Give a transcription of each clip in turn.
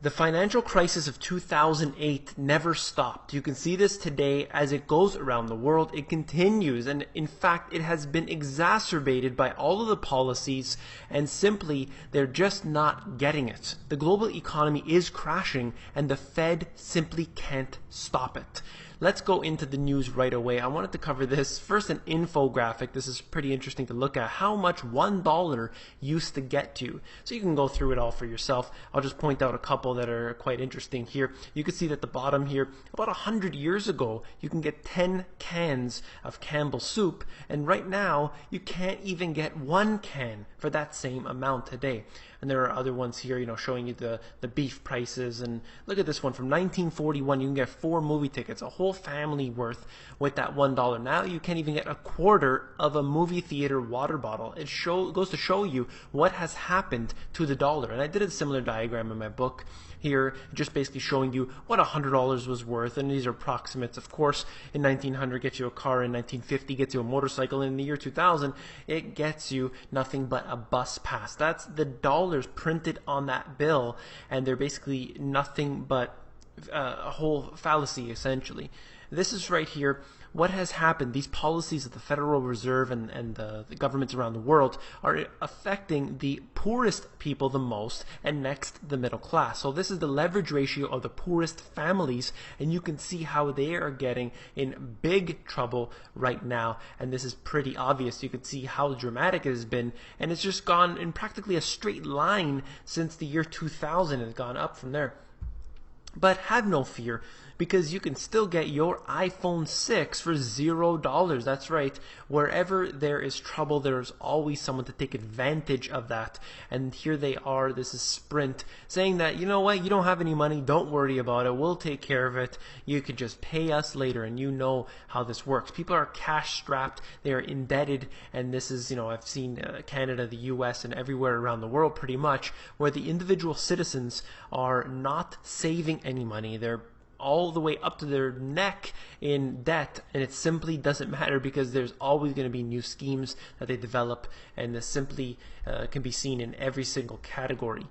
The financial crisis of 2008 never stopped. You can see this today as it goes around the world. It continues, and in fact, it has been exacerbated by all of the policies, and simply, they're just not getting it. The global economy is crashing, and the Fed simply can't stop it. Let's go into the news right away. I wanted to cover this. First, an infographic. This is pretty interesting to look at how much $1 used to get to. So you can go through it all for yourself. I'll just point out a couple that are quite interesting here. You can see at the bottom here, about 100 years ago, you can get 10 cans of Campbell's soup, and right now, you can't even get 1 can for that same amount today. And there are other ones here, showing you the beef prices. And look at this one from 1941. You can get 4 movie tickets, a whole family worth with that $1. Now you can't even get a quarter of a movie theater water bottle. It goes to show you what has happened to the dollar. And I did a similar diagram in my book here, just basically showing you what $100 was worth, and these are approximates. Of course, in 1900 gets you a car, in 1950 gets you a motorcycle, and in the year 2000 it gets you nothing but a bus pass. That's the dollars printed on that bill, and they're basically nothing but a whole fallacy, essentially. This is right here. What has happened, these policies of the Federal Reserve and the governments around the world are affecting the poorest people the most, and next the middle class. So this is the leverage ratio of the poorest families, and you can see how they are getting in big trouble right now. And this is pretty obvious. You can see how dramatic it has been, and it's just gone in practically a straight line since the year 2000. It's gone up from there. But have no fear, because you can still get your iPhone 6 for $0. That's right. Wherever there is trouble, there's always someone to take advantage of that. And here they are. This is Sprint saying that, you know what, you don't have any money. Don't worry about it. We'll take care of it. You could just pay us later. And you know how this works. People are cash strapped. They are indebted. And this is, I've seen Canada, the US, and everywhere around the world pretty much, where the individual citizens are not saving any money. They're all the way up to their neck in debt, and it simply doesn't matter because there's always going to be new schemes that they develop, and this simply can be seen in every single category.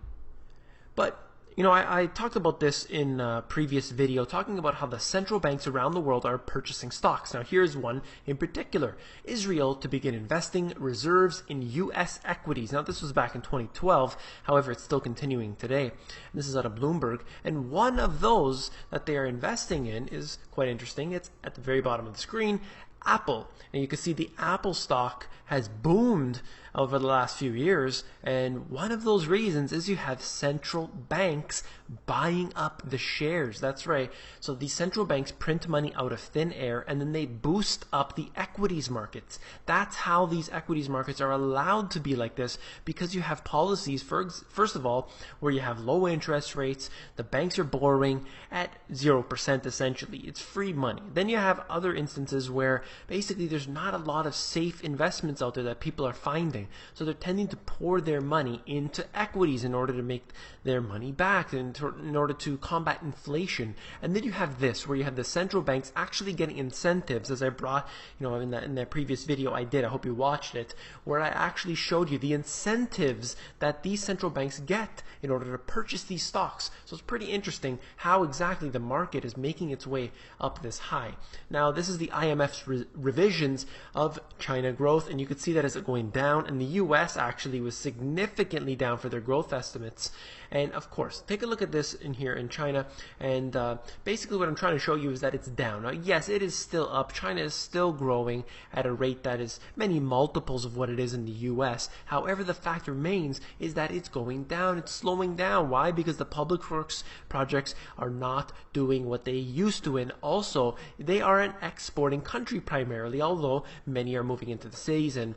But I talked about this in a previous video, talking about how the central banks around the world are purchasing stocks. Now here's one in particular: Israel to begin investing reserves in U.S. equities. Now this was back in 2012, however it's still continuing today. This is out of Bloomberg, and one of those that they are investing in is quite interesting. It's at the very bottom of the screen, Apple. And you can see the Apple stock has boomed over the last few years, and one of those reasons is you have central banks buying up the shares. That's right. So these central banks print money out of thin air, and then they boost up the equities markets. That's how these equities markets are allowed to be like this, because you have policies, first of all, where you have low interest rates, the banks are borrowing at 0% essentially. It's free money. Then you have other instances where basically there's not a lot of safe investments out there that people are finding. So they're tending to pour their money into equities in order to make their money back, and in order to combat inflation. And then you have this, where you have the central banks actually getting incentives, as I brought, in that previous video I did. I hope you watched it, where I actually showed you the incentives that these central banks get in order to purchase these stocks. So it's pretty interesting how exactly the market is making its way up this high. Now this is the IMF's revisions of China growth, and you can see that as it going down, and the US actually was significantly down for their growth estimates. And of course, take a look at this in here in China, and basically what I'm trying to show you is that it's down. Now yes, it is still up. China is still growing at a rate that is many multiples of what it is in the US. However, the fact remains is that it's going down. It's slowing down. Why? Because the public works projects are not doing what they used to, and also they are an exporting country primarily, although many are moving into the cities and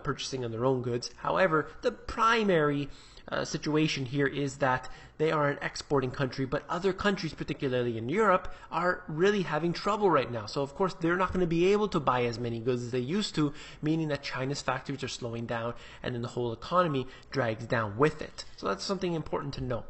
purchasing on their own goods. However, the primary situation here is that they are an exporting country, but other countries, particularly in Europe, are really having trouble right now. So of course they're not going to be able to buy as many goods as they used to, meaning that China's factories are slowing down, and then the whole economy drags down with it. So that's something important to know.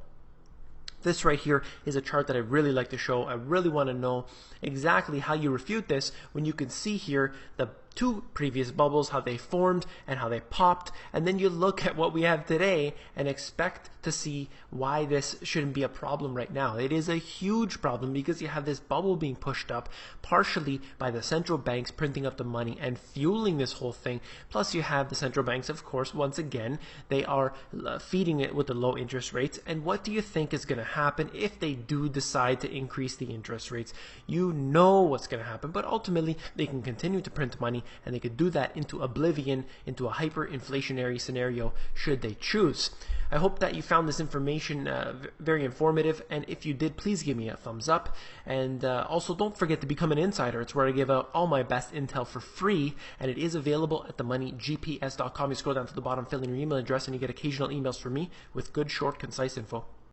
This right here is a chart that I really like to show. I really want to know exactly how you refute this when you can see here the two previous bubbles, how they formed and how they popped, and then you look at what we have today and expect to see why this shouldn't be a problem right now. It is a huge problem because you have this bubble being pushed up partially by the central banks printing up the money and fueling this whole thing. Plus you have the central banks, of course, once again, they are feeding it with the low interest rates. And what do you think is going to happen if they do decide to increase the interest rates? You know what's going to happen, but ultimately they can continue to print money and they could do that into oblivion, into a hyperinflationary scenario should they choose. I hope that you found this information very informative, and if you did, please give me a thumbs up. And also don't forget to become an insider. It's where I give out all my best intel for free, and it is available at themoneygps.com. You scroll down to the bottom, fill in your email address, and you get occasional emails from me with good, short, concise info.